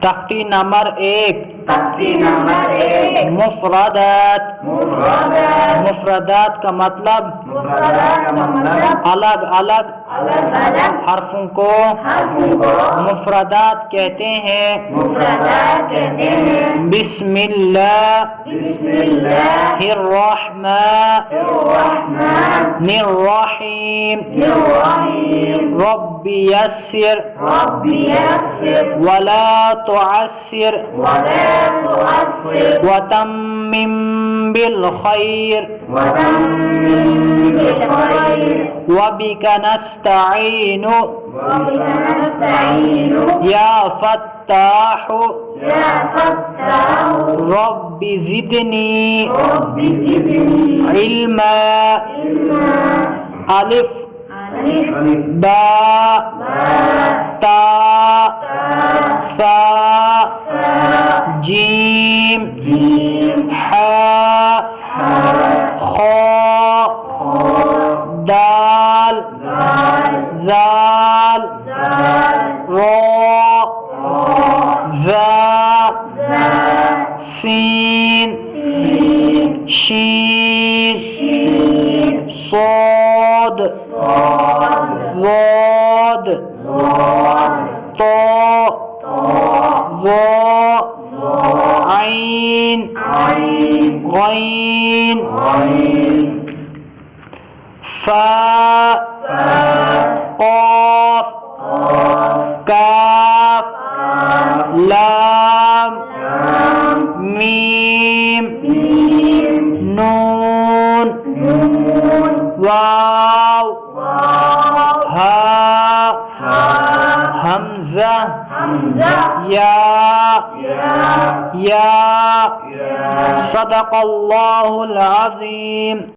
तख्ती नंबर 1 मुफरदात का मतलब अलग अलग हर्फों को मुफरदात कहते हैं। बिस्मिल्लाहिर्रहमानिर्रहीम रब्बी यस्सिर वला तुअस्सिर वतम्मिम बिल खैर वबिका नस्तईनु या फत्ताहु रब्बि ज़िदनी इल्मा अलिफ बा ता सा जीम हा खा दाल ज़ाल रा ज़ा सीन शीन صاد ضاد طاء ظاء عين غين فاء قاف كاف لام ميم نون واو ها همزة يا صدق الله العظيم।